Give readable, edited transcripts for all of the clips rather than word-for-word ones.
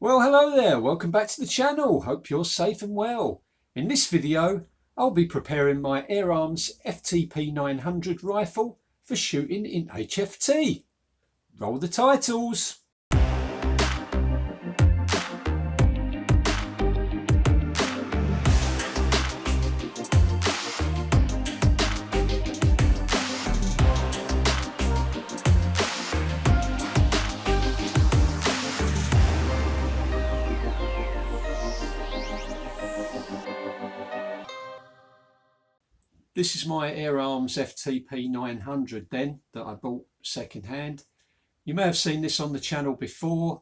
Well, hello there, welcome back to the channel. Hope you're safe and well. In this video, I'll be preparing my AirArms FTP900 rifle for shooting in HFT. Roll the titles. This is my AirArms FTP900 then, that I bought second hand. You may have seen this on the channel before,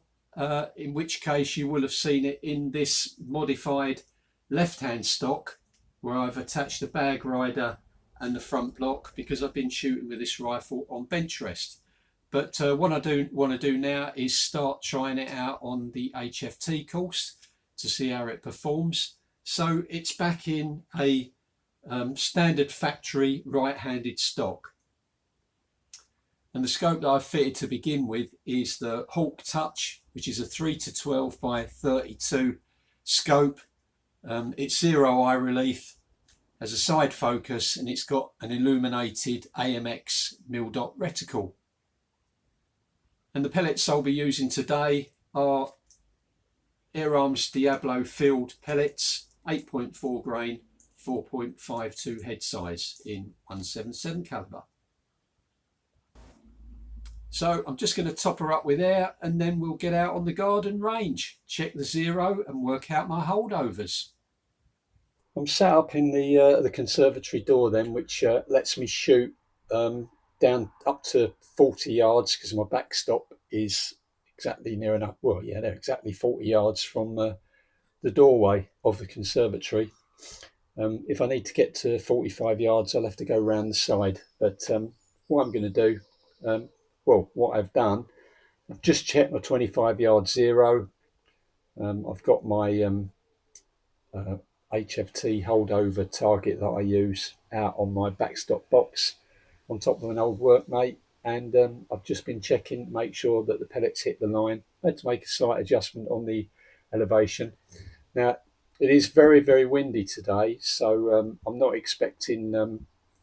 in which case you will have seen it in this modified left-hand stock, where I've attached the bag rider and the front block because I've been shooting with this rifle on bench rest. But what I do want to do now is start trying it out on the HFT course to see how it performs. So it's back in a standard factory right-handed stock, and the scope that I've fitted to begin with is the Hawke Touch, which is a 3-12 by 32 scope. It's zero eye relief, has a side focus, and it's got an illuminated AMX mil-dot reticle. And the pellets I'll be using today are AirArms Diablo Field pellets, 8.4 grain, 4.52 head size in 177 caliber. So I'm just going to top her up with air, and then we'll get out on the garden range, check the zero and work out my holdovers. I'm sat up in the conservatory door then, which lets me shoot down up to 40 yards because my backstop is exactly near enough. Well, yeah, they're exactly 40 yards from the doorway of the conservatory. If I need to get to 45 yards, I'll have to go around the side. But what I'm going to do, well, what I've done, I've just checked my 25 yard zero. I've got my HFT holdover target that I use out on my backstop box on top of an old workmate. And I've just been checking, make sure that the pellets hit the line. I had to make a slight adjustment on the elevation. Now, it is very, very windy today, so I'm not expecting,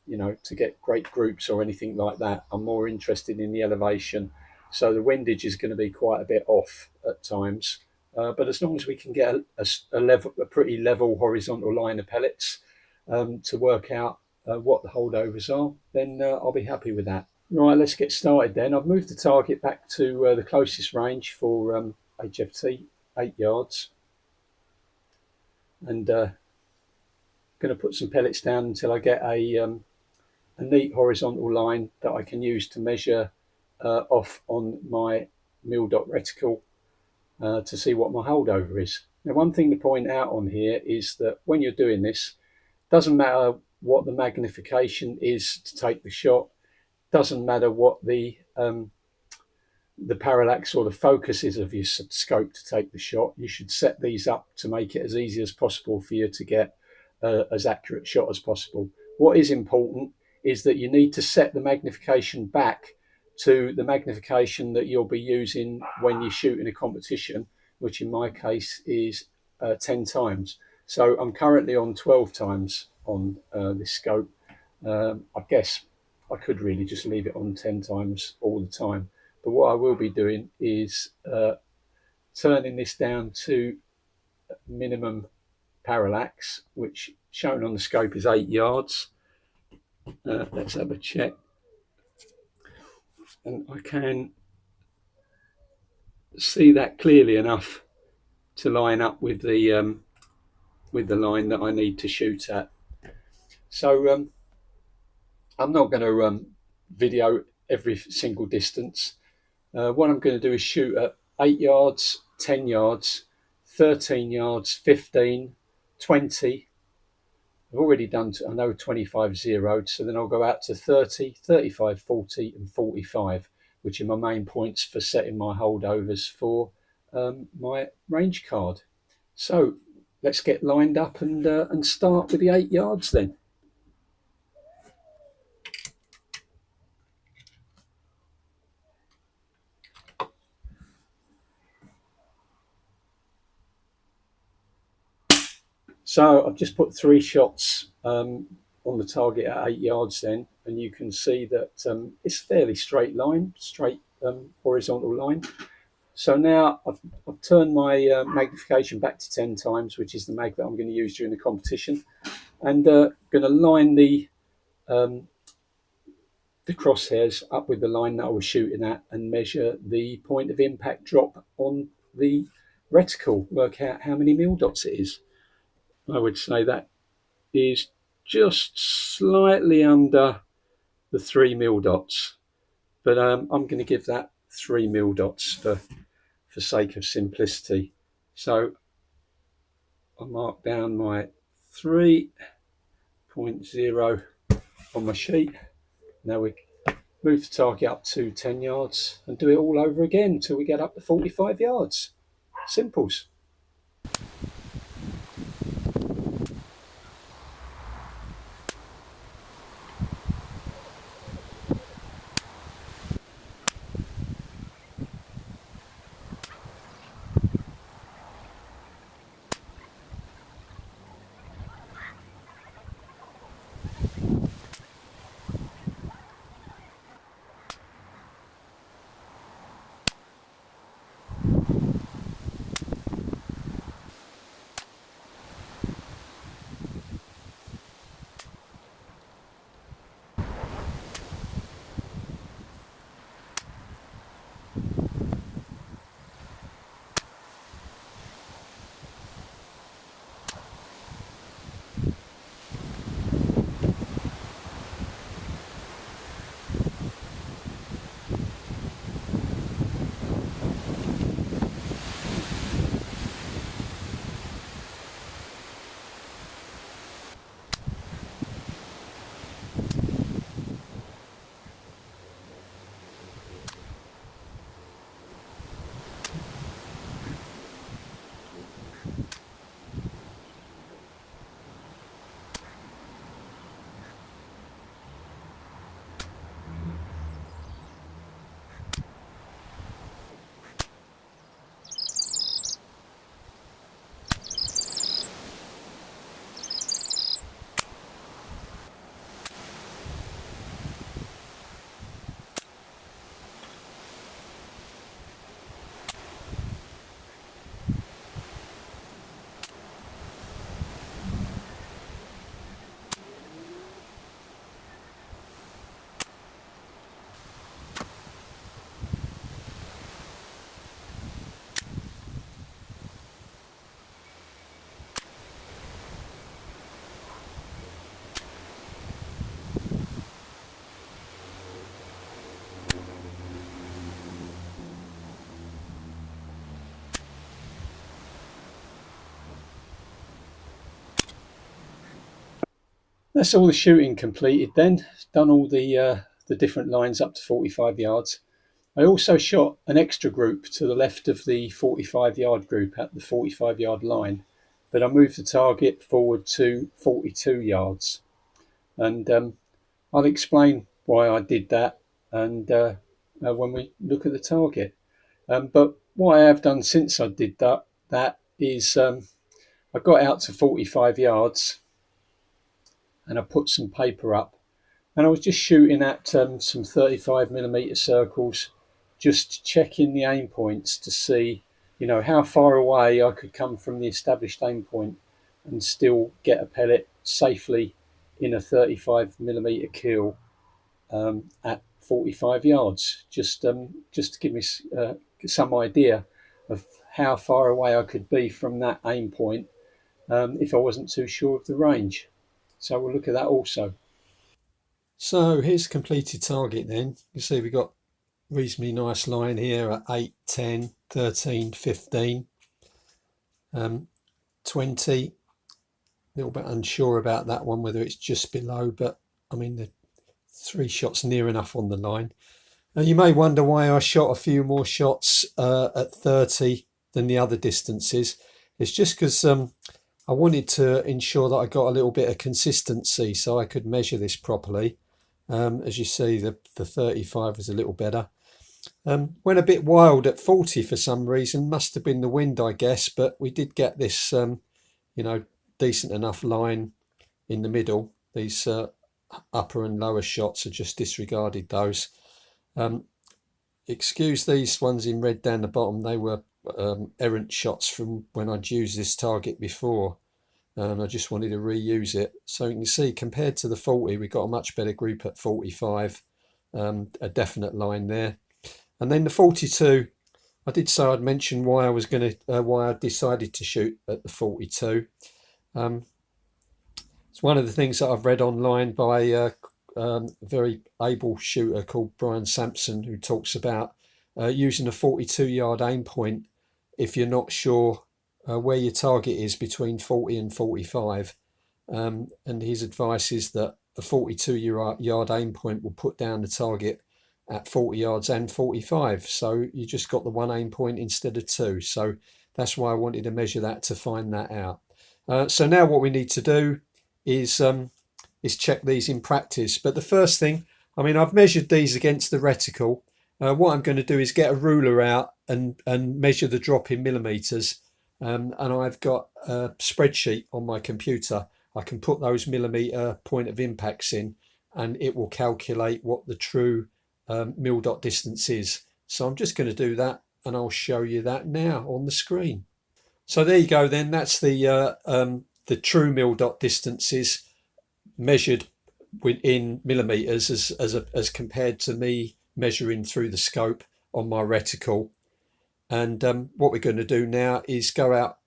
you know, to get great groups or anything like that. I'm more interested in the elevation, so the windage is going to be quite a bit off at times. But as long as we can get a pretty level horizontal line of pellets to work out what the holdovers are, then I'll be happy with that. Right, let's get started then. I've moved the target back to the closest range for HFT, 8 yards. And going to put some pellets down until I get a neat horizontal line that I can use to measure off on my mil-dot reticle to see what my holdover is. Now, one thing to point out on here is that when you're doing this, doesn't matter what the magnification is to take the shot, doesn't matter what the parallax or the focus is of your scope to take the shot. You should set these up to make it as easy as possible for you to get as accurate shot as possible. What is important is that you need to set the magnification back to the magnification that you'll be using when you shoot in a competition, which in my case is 10 times. So I'm currently on 12 times on this scope. I guess I could really just leave it on 10 times all the time. But what I will be doing is turning this down to minimum parallax, which shown on the scope is 8 yards. Let's have a check. And I can see that clearly enough to line up with the line that I need to shoot at. So I'm not going to video every single distance. What I'm going to do is shoot at 8 yards, 10 yards, 13 yards, 15, 20. I've already done, I know 25 zeroed, so then I'll go out to 30, 35, 40 and 45, which are my main points for setting my holdovers for my range card. So let's get lined up and start with the 8 yards then. So I've just put 3 shots on the target at 8 yards then, and you can see that it's a fairly straight line, straight horizontal line. So now I've turned my magnification back to 10 times, which is the mag that I'm going to use during the competition, and going to line the crosshairs up with the line that I was shooting at and measure the point of impact drop on the reticle, work out how many mil dots it is. I would say that is just slightly under the 3 mil dots, but I'm going to give that 3 mil dots for sake of simplicity. So I mark down my 3.0 on my sheet. Now we move the target up to 10 yards and do it all over again until we get up to 45 yards. Simples. That's all the shooting completed then. Done all the different lines up to 45 yards. I also shot an extra group to the left of the 45-yard group at the 45-yard line, but I moved the target forward to 42 yards. And I'll explain why I did that and when we look at the target. But what I have done since I did that is I got out to 45 yards and I put some paper up, and I was just shooting at some 35mm circles, just checking the aim points to see, how far away I could come from the established aim point and still get a pellet safely in a 35mm kill at 45 yards, just to give me some idea of how far away I could be from that aim point if I wasn't too sure of the range. So we'll look at that also. So here's a completed target then. You see we've got reasonably nice line here at 8, 10, 13, 15, 20. A little bit unsure about that one, whether it's just below, but I mean the 3 shots near enough on the line. Now you may wonder why I shot a few more shots at 30 than the other distances. It's just because I wanted to ensure that I got a little bit of consistency so I could measure this properly. As you see, the 35 is a little better. Went a bit wild at 40 for some reason. Must have been the wind, I guess, but we did get this, decent enough line in the middle. These upper and lower shots are just disregarded those. Excuse these ones in red down the bottom, they were errant shots from when I'd used this target before, and I just wanted to reuse it. So you can see, compared to the 40, we got a much better group at 45, a definite line there. And then the 42, I did say I'd mention why I was going to, why I decided to shoot at the 42. It's one of the things that I've read online by a very able shooter called Brian Sampson, who talks about using a 42-yard aim point if you're not sure where your target is between 40 and 45. And his advice is that a 42-yard aim point will put down the target at 40 yards and 45. So you just got the one aim point instead of two. So that's why I wanted to measure that to find that out. So now what we need to do is check these in practice. But the first thing, I mean, I've measured these against the reticle. What I'm going to do is get a ruler out and measure the drop in millimeters. And I've got a spreadsheet on my computer. I can put those millimeter point of impacts in, and it will calculate what the true mil dot distance is. So I'm just going to do that, and I'll show you that now on the screen. So there you go then, that's the true mil dot distances measured in millimeters as compared to me measuring through the scope on my reticle. And what we're going to do now is go out,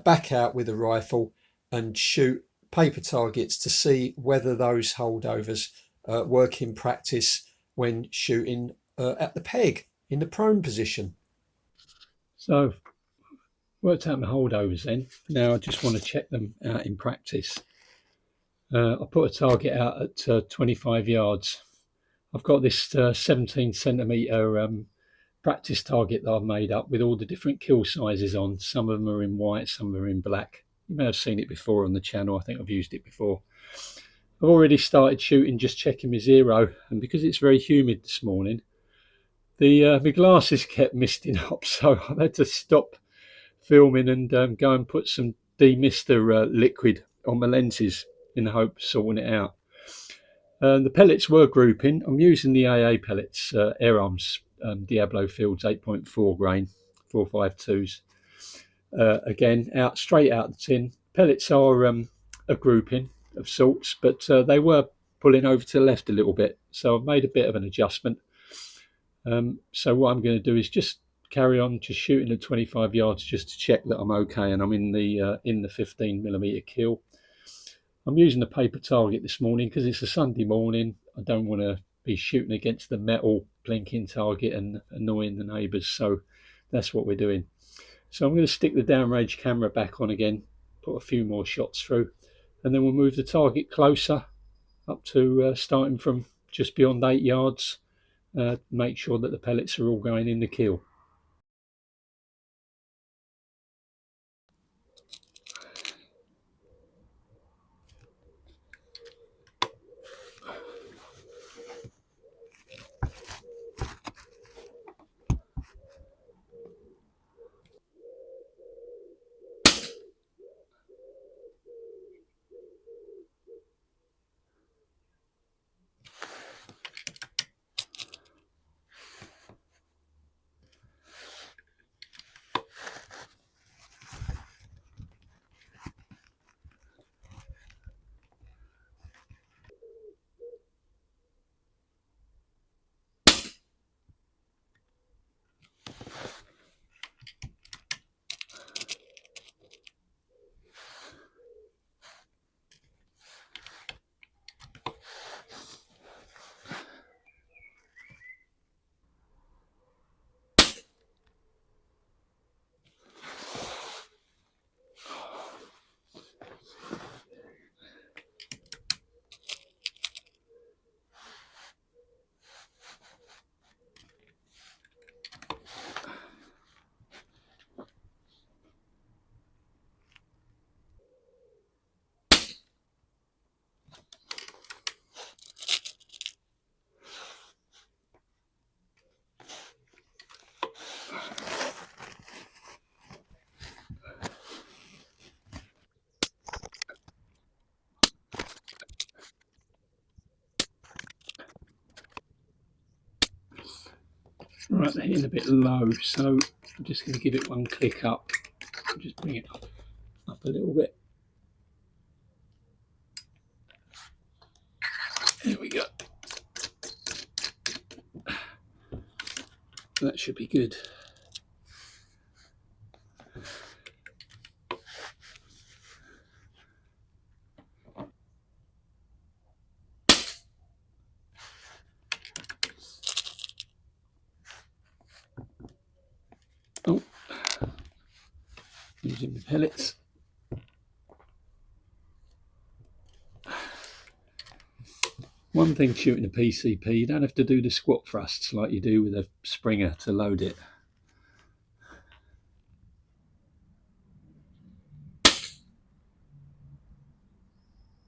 back out with a rifle and shoot paper targets to see whether those holdovers work in practice when shooting at the peg in the prone position. So worked out my holdovers then. Now I just want to check them out in practice. I put a target out at 25 yards. I've got this 17 centimetre practice target that I've made up with all the different kill sizes on. Some of them are in white, some are in black. You may have seen it before on the channel. I think I've used it before. I've already started shooting, just checking my zero, and because it's very humid this morning, my glasses kept misting up, so I've had to stop filming and go and put some demister liquid on my lenses in the hope of sorting it out. The pellets were grouping. I'm using the AA pellets, AirArms Diablo Fields 8.4 grain 452s. Again, straight out the tin. Pellets are a grouping of sorts, but they were pulling over to the left a little bit, so I've made a bit of an adjustment. So what I'm going to do is just carry on just shooting at 25 yards just to check that I'm okay and I'm in the 15mm kill. I'm using a paper target this morning because it's a Sunday morning. I don't want to be shooting against the metal blinking target and annoying the neighbours, so that's what we're doing. So I'm going to stick the downrange camera back on again, put a few more shots through, and then we'll move the target closer up to starting from just beyond 8 yards. Make sure that the pellets are all going in the kill. Right, they're hitting a bit low, so I'm just going to give it one click up. Just bring it up a little bit. There we go. That should be good. Oh, using the pellets. One thing shooting a PCP, you don't have to do the squat thrusts like you do with a Springer to load it.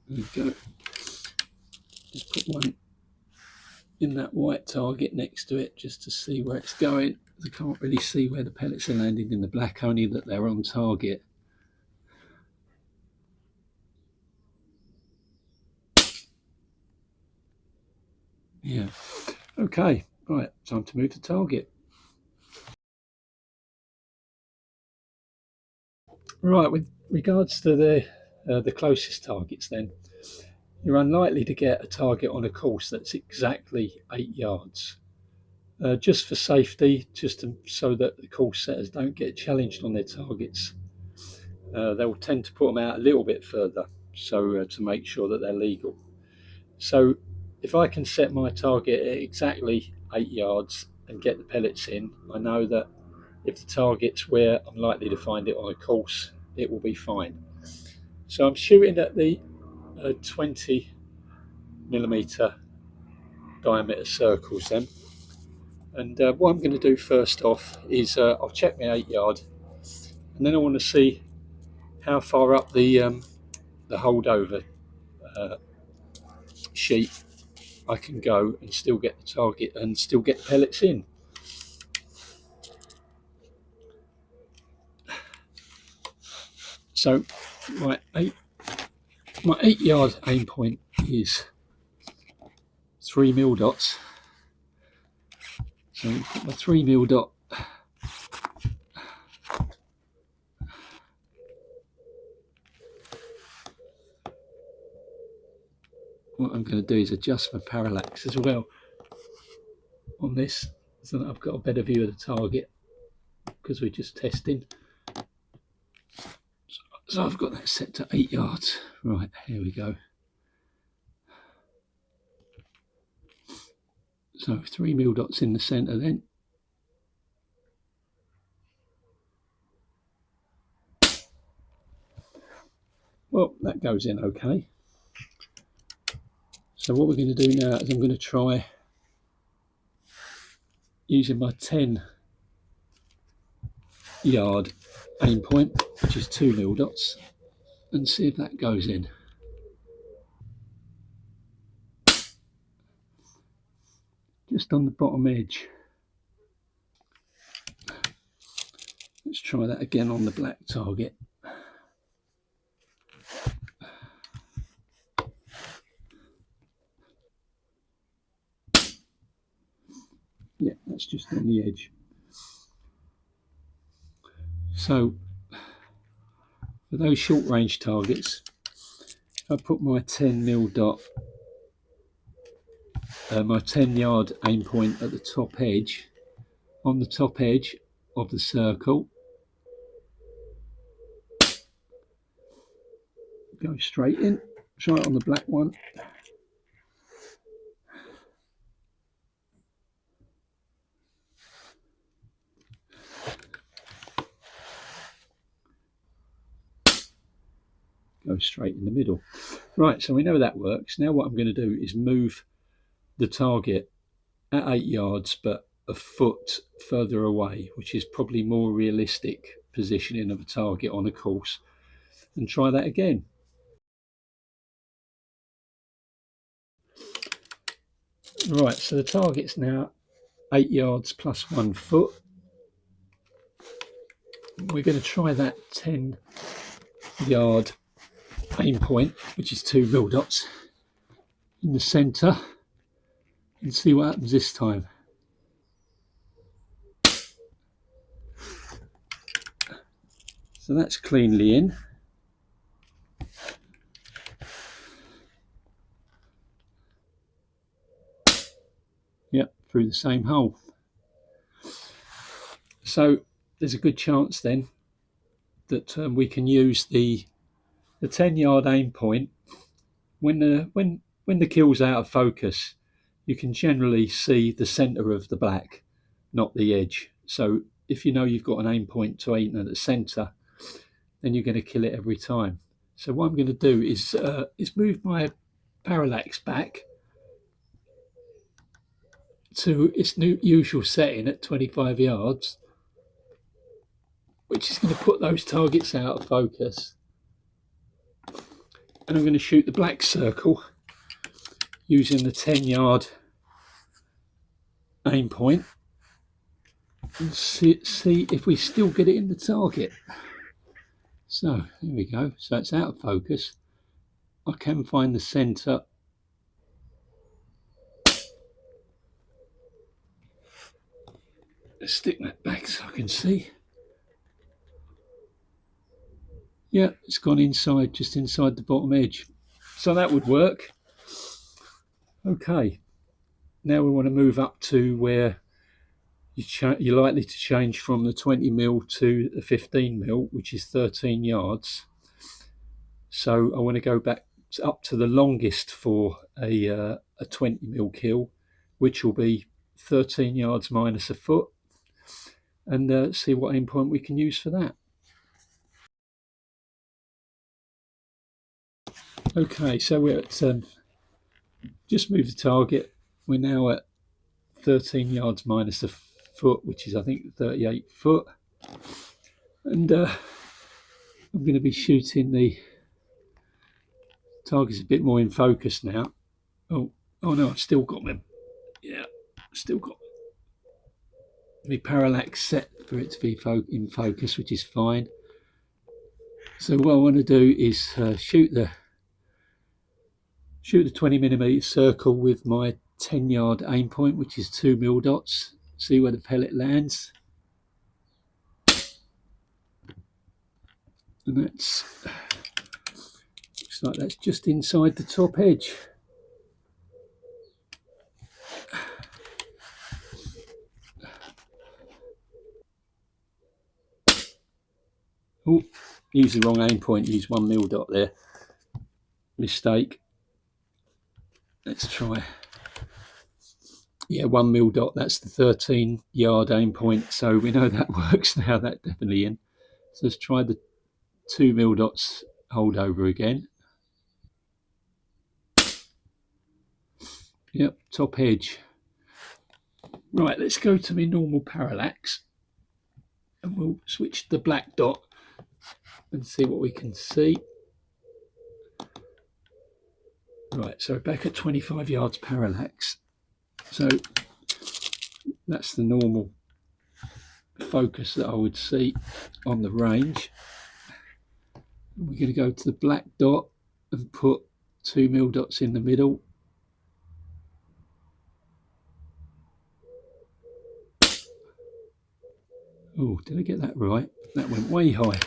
There we go. Just put one in that white target next to it just to see where it's going. I can't really see where the pellets are landing in the black, only that they're on target. Yeah. Okay, right, time to move to target. Right, with regards to the closest targets then, you're unlikely to get a target on a course that's exactly 8 yards. Just for safety, so that the course setters don't get challenged on their targets. They will tend to put them out a little bit further, so to make sure that they're legal. So if I can set my target at exactly 8 yards and get the pellets in, I know that if the target's where I'm likely to find it on a course, it will be fine. So I'm shooting at the 20mm diameter circles then. And what I'm going to do first off is I'll check my 8 yard, and then I want to see how far up the holdover sheet I can go and still get the target and still get the pellets in. So my 8 yard aim point is 3mm dots. So put my 3mm dot what I'm going to do is adjust my parallax as well on this so that I've got a better view of the target, because we're just testing. So I've got that set to 8 yards. Right, here we go. So 3mm dots in the centre then. Well, that goes in okay. So what we're going to do now is I'm going to try using my 10 yard aim point, which is 2mm dots, and see if that goes in. Just on the bottom edge. Let's try that again on the black target. Yeah, that's just on the edge. So for those short range targets, if I put my 10mm dot, my 10 yard aim point at the top edge, on the top edge of the circle, go straight in, try it on the black one. Go straight in the middle. Right, so we know that works. Now what I'm going to do is move the target at 8 yards but a foot further away, which is probably more realistic positioning of a target on a course, and try that again. Right, so the target's now 8 yards plus 1 foot. We're going to try that 10 yard aim point, which is 2mm dots, in the centre, and see what happens this time. So that's cleanly in. Yep, through the same hole. So there's a good chance then that we can use the 10-yard aim point when the kill's out of focus. You can generally see the centre of the black, not the edge. So if you know you've got an aim point to aim at the centre, then you're going to kill it every time. So what I'm going to do is move my parallax back to its usual setting at 25 yards, which is going to put those targets out of focus. And I'm going to shoot the black circle using the 10-yard aim point and see if we still get it in the target. So there we go. So it's out of focus. I can find the centre. Let's stick that back so I can see. Yeah, it's gone inside, just inside the bottom edge. So that would work. Okay, now we want to move up to where you're likely to change from the 20mm to the 15mm, which is 13 yards. So I want to go back up to the longest for a 20mm kill, which will be 13 yards minus a foot, and see what aim point we can use for that. Okay, so we're at just move the target. We're now at 13 yards minus a foot, which is I think 38 foot, and I'm going to be shooting the target's a bit more in focus now. Oh no, I've still got them. Yeah, still got the parallax set for it to be in focus, which is fine. So what I want to do is shoot the 20mm circle with my 10-yard aim point, which is 2 mil dots. See where the pellet lands, and looks like that's just inside the top edge. Oh, use the wrong aim point. Use 1 mil dot there. Mistake. Let's try. Yeah, 1 mil dot. That's the 13-yard aim point. So we know that works now. That's definitely in. So let's try the 2 mil dots holdover again. Yep, top edge. Right, let's go to my normal parallax, and we'll switch the black dot and see what we can see. Right, so back at 25 yards parallax. So that's the normal focus that I would see on the range. We're going to go to the black dot and put 2 mil dots in the middle. Oh, did I get that right? That went way high.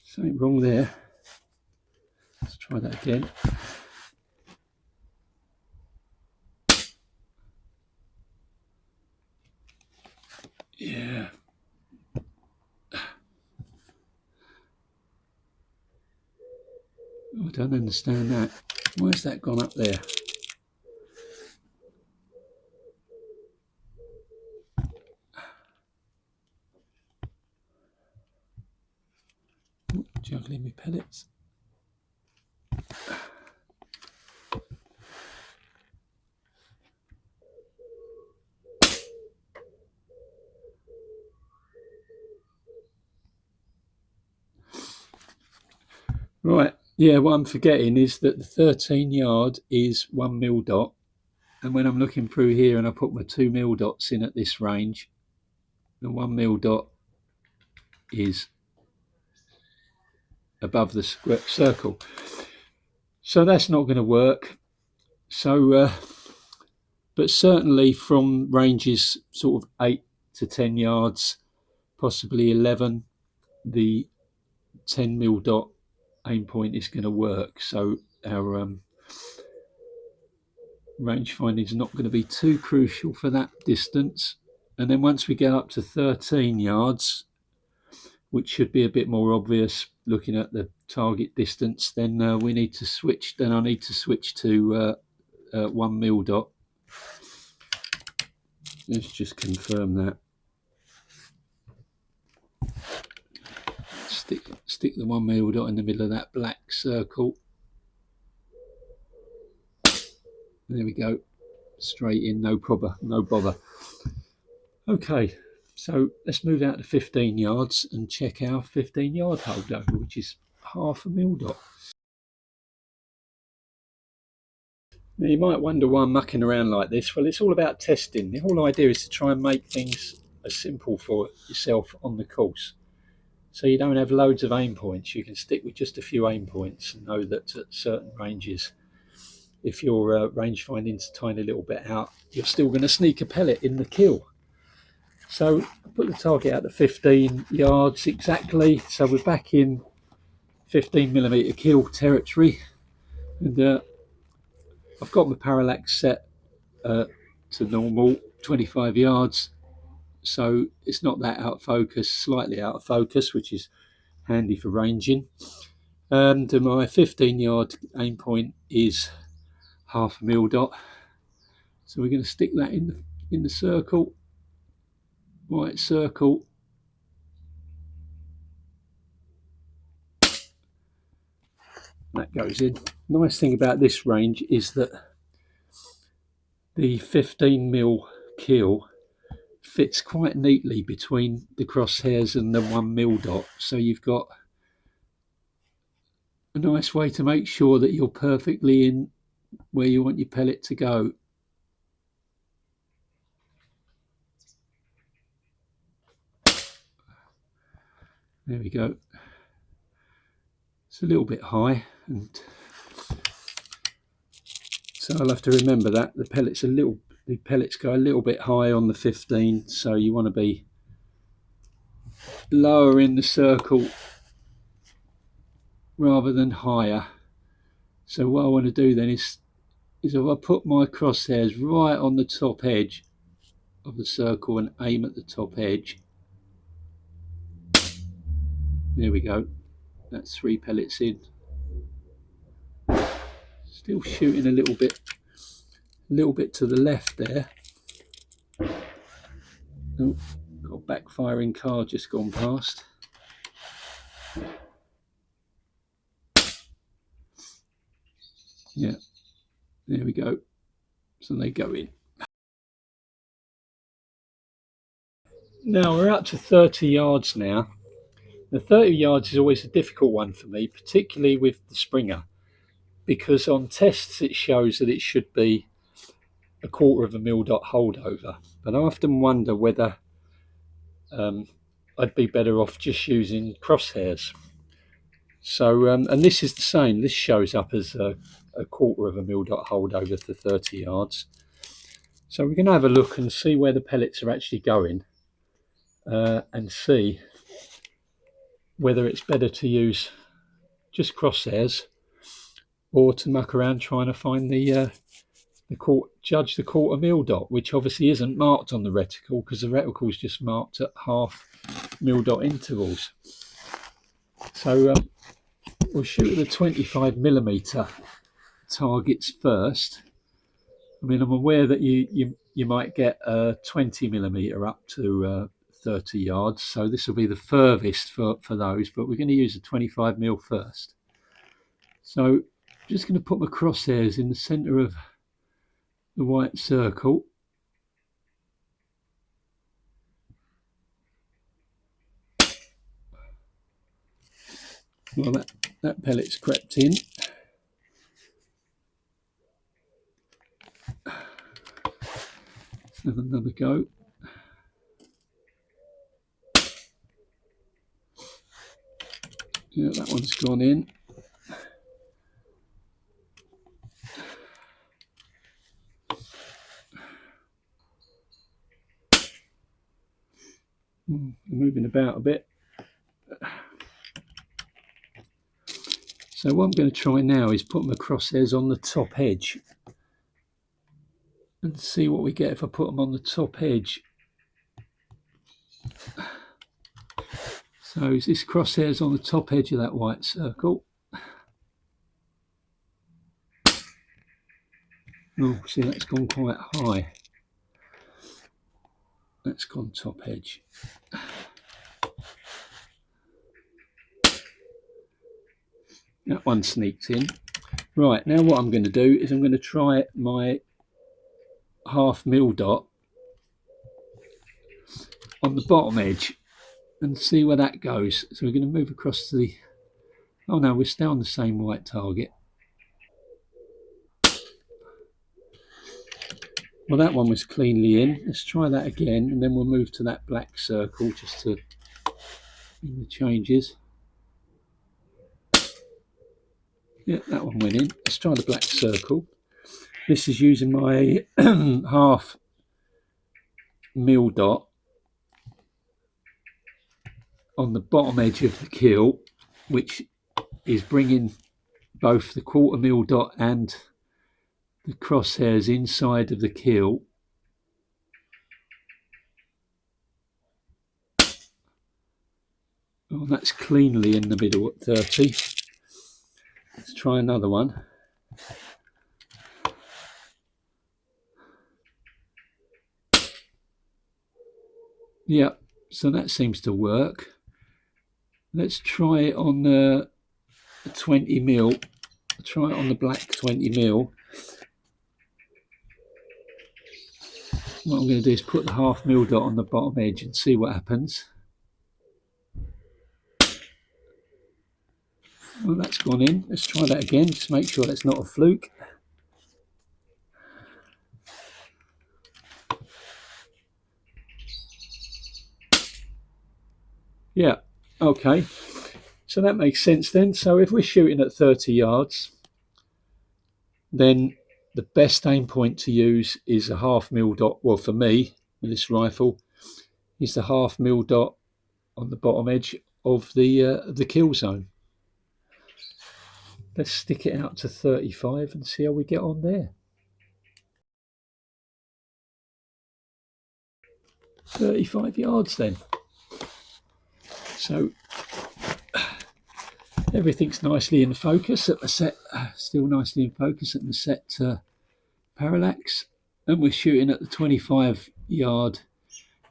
Something wrong there. Let's try that again. Yeah. Oh, I don't understand that. Why has that gone up there? Oh, juggling my pellets. Right, yeah, what I'm forgetting is that the 13 yard is 1 mil dot, and when I'm looking through here and I put my 2 mil dots in at this range, the 1 mil dot is above the circle. So that's not going to work. So, but certainly from ranges sort of 8 to 10 yards, possibly 11, the 10mm dot aim point is going to work. So our range finding is not going to be too crucial for that distance. And then once we get up to 13 yards, which should be a bit more obvious looking at the target distance, then we need to switch. Then I need to switch to 1mm dot. Let's just confirm that. Stick the 1mm dot in the middle of that black circle. There we go. Straight in, no bother. Okay, so let's move out to 15 yards and check our 15-yard holdover, which is 0.5mm dot. Now you might wonder why I'm mucking around like this. Well, it's all about testing. The whole idea is to try and make things as simple for yourself on the course. So you don't have loads of aim points. You can stick with just a few aim points and know that at certain ranges, if your range finding's a tiny little bit out, you're still going to sneak a pellet in the kill. So I put the target out to 15 yards exactly. So we're back in 15mm kill territory, and I've got my parallax set to normal, 25 yards. So it's not that out of focus, slightly out of focus, which is handy for ranging. And my 15-yard aim point is 0.5mm dot. So we're going to stick that in the circle, white circle. That goes in. Nice thing about this range is that the 15mm kill fits quite neatly between the crosshairs and the 1mm dot. So you've got a nice way to make sure that you're perfectly in where you want your pellet to go. There we go. It's a little bit high, and so I'll have to remember that the pellets go a little bit high on the 15, so you want to be lower in the circle rather than higher. So what I want to do then is if I put my crosshairs right on the top edge of the circle and aim at the top edge, there we go, that's 3 pellets in. Still shooting a little bit to the left there. Oh, got a backfiring car just gone past. Yeah, there we go. So they go in. Now we're up to 30 yards now. The 30 yards is always a difficult one for me, particularly with the Springer, because on tests it shows that it should be 1/4mm dot holdover, but I often wonder whether I'd be better off just using crosshairs. So and this is the same, this shows up as a 1/4mm dot holdover to 30 yards. So we're going to have a look and see where the pellets are actually going, and see whether it's better to use just crosshairs or to muck around trying to find judge the 1/4mm dot, which obviously isn't marked on the reticle because the reticle is just marked at 0.5mm dot intervals. So we'll shoot the 25mm targets first. I mean, I'm aware that you might get 20mm up to 30 yards, so this will be the furthest for those, but we're going to use a 25mm first. So I'm just going to put my crosshairs in the centre of the white circle. Well, that pellet's crept in. Let's have another go. Yeah, that one's gone in. Moving about a bit. So what I'm going to try now is put my crosshairs on the top edge and see what we get if I put them on the top edge. So is this crosshairs on the top edge of that white circle? Oh, see, that's gone quite high. That's gone top edge. That one sneaked in. Right, now what I'm going to do is I'm going to try my half mil dot on the bottom edge and see where that goes. So we're going to move across to the... Oh no, we're still on the same white target. Well, that one was cleanly in. Let's try that again, and then we'll move to that black circle just to in the changes. Yeah, that one went in. Let's try the black circle. This is using my half mil dot on the bottom edge of the keel, which is bringing both the quarter mil dot and the crosshairs inside of the keel. Oh, that's cleanly in the middle at 30. Let's try another one. Yeah, so that seems to work. Let's try it on the 20 mil. Try it on the black 20 mil. What I'm going to do is put the half mil dot on the bottom edge and see what happens. Well, that's gone in. Let's try that again, just make sure that's not a fluke. Yeah, okay. So that makes sense then. So if we're shooting at 30 yards, then the best aim point to use is a half mil dot. Well, for me, with this rifle, is the half mil dot on the bottom edge of the kill zone. Let's stick it out to 35 and see how we get on there. 35 yards then. So everything's nicely in focus at the set, still nicely in focus at the set parallax, and we're shooting at the 25 yard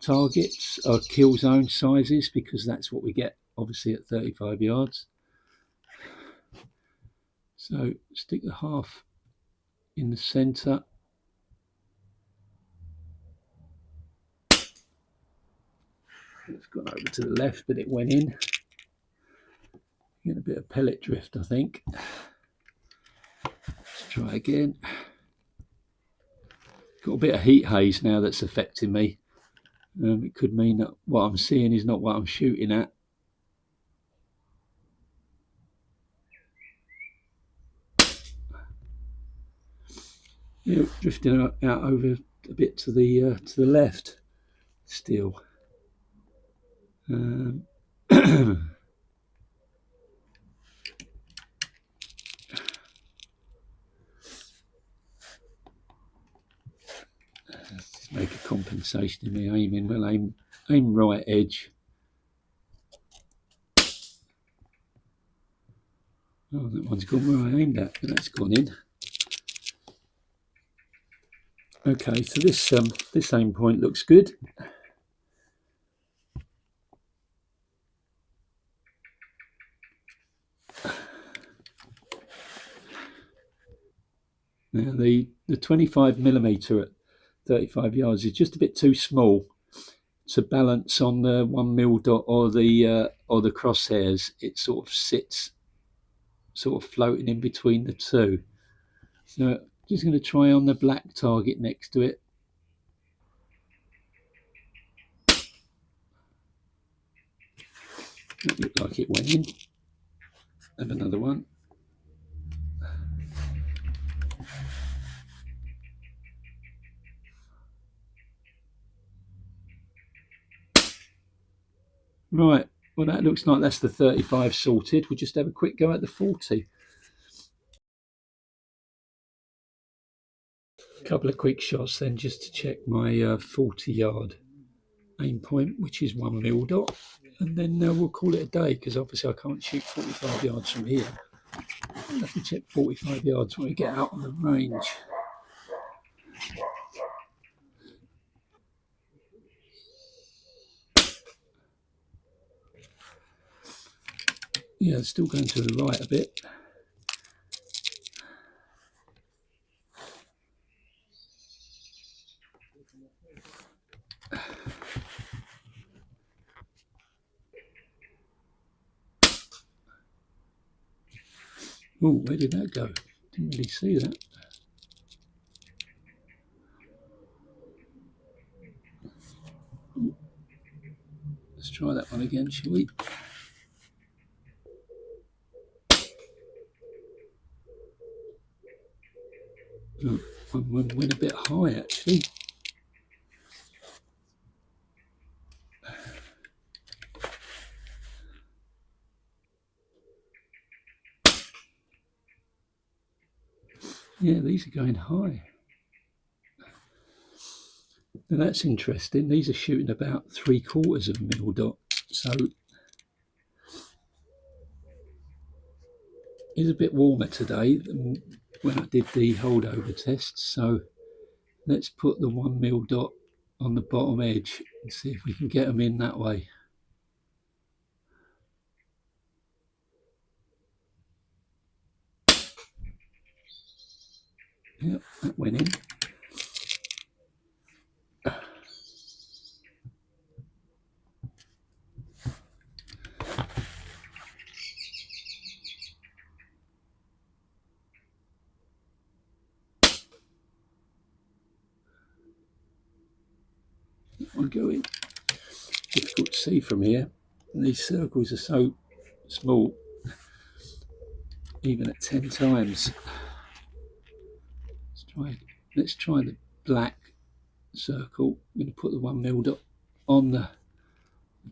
targets or kill zone sizes, because that's what we get obviously at 35 yards. So stick the half in the center. It's gone over to the left, but it went in. Get a bit of pellet drift, I think. Let's try again. Got a bit of heat haze now that's affecting me. It could mean that what I'm seeing is not what I'm shooting at. Yeah, drifting out over a bit to the left still. Let's make a compensation in my aiming. Well, aim right edge. Oh, that one's gone where I aimed at, but that's gone in. Okay, so this aim point looks good. Now the 25mm at 35 yards is just a bit too small to balance on the 1 mil dot or the crosshairs. It sort of sits sort of floating in between the two. So just going to try on the black target next to it. That looked like it went in. And another one. Right, well that looks like that's the 35 sorted. We'll just have a quick go at the 40. A couple of quick shots then just to check my 40 yard aim point, which is 1mm dot, and then we'll call it a day, because obviously I can't shoot 45 yards from here. I'll have to check 45 yards when we get out on the range. Yeah, it's still going to the right a bit. Oh, where did that go? Didn't really see that. Let's try that one again, shall we? Oh, one went a bit high actually. Yeah, these are going high. Now that's interesting. These are shooting about 3/4 of a mil dot. So it's a bit warmer today than when I did the holdover tests. So let's put the 1mm dot on the bottom edge and see if we can get them in that way. Yep, that went in. That one going. Difficult to see from here. And these circles are so small, even at 10 times. Let's try the black circle. I'm going to put the 1mm dot on the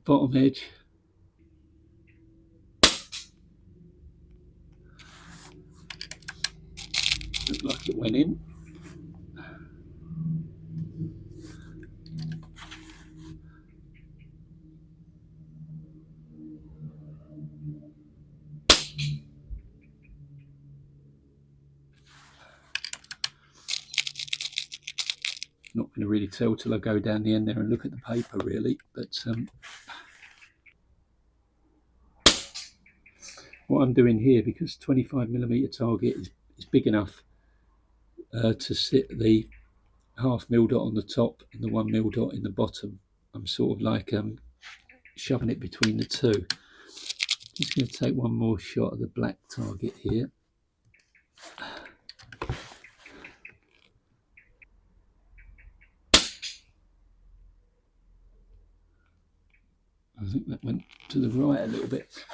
bottom edge. Looked like it went in. Not going to really tell till I go down the end there and look at the paper really, but what I'm doing here, because 25mm target is big enough to sit the 0.5mm dot on the top and the 1mm dot in the bottom, I'm sort of like shoving it between the two. Just going to take one more shot of the black target here. I think that went to the right a little bit.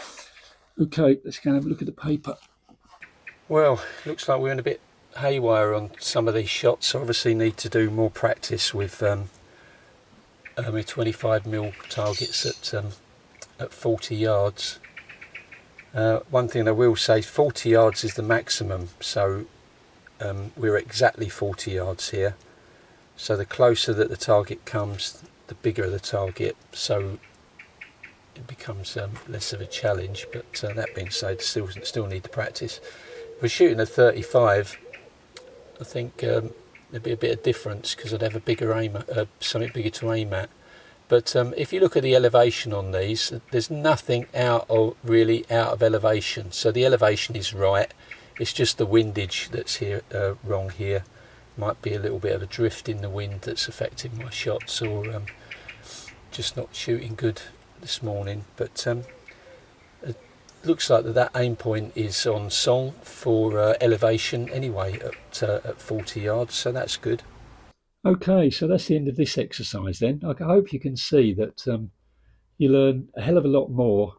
Okay, let's go and have a look at the paper. Well, looks like we're in a bit haywire on some of these shots. I obviously need to do more practice with my 25mm targets at 40 yards. One thing I will say, 40 yards is the maximum, so we're exactly 40 yards here. So the closer that the target comes, the bigger the target, so it becomes less of a challenge. But that being said, still need to practice. If we're shooting at 35, I think there'd be a bit of difference because I'd have a bigger aim, something bigger to aim at. But if you look at the elevation on these, there's nothing really out of elevation. So the elevation is right. It's just the windage that's here wrong here. Might be a little bit of a drift in the wind that's affecting my shots, or just not shooting good this morning. But it looks like that aim point is on song for elevation anyway at 40 yards, so that's good. Okay, so that's the end of this exercise then. I hope you can see that you learn a hell of a lot more,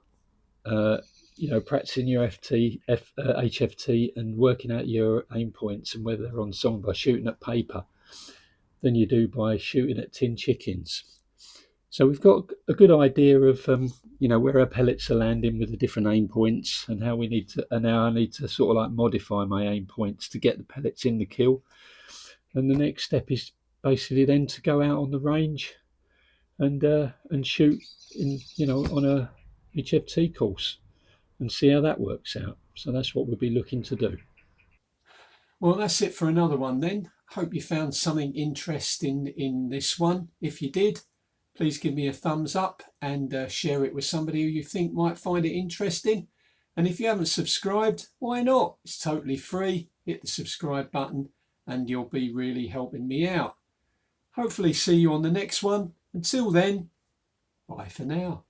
practicing your HFT and working out your aim points and whether they're on song by shooting at paper than you do by shooting at tin chickens. So we've got a good idea of where our pellets are landing with the different aim points, and how I need to sort of like modify my aim points to get the pellets in the kill. And the next step is basically then to go out on the range and shoot in, on a HFT course and see how that works out. So that's what we'll be looking to do. Well, that's it for another one then. Hope you found something interesting in this one. If you did, please give me a thumbs up and share it with somebody who you think might find it interesting. And if you haven't subscribed, why not? It's totally free. Hit the subscribe button and you'll be really helping me out. Hopefully see you on the next one. Until then, bye for now.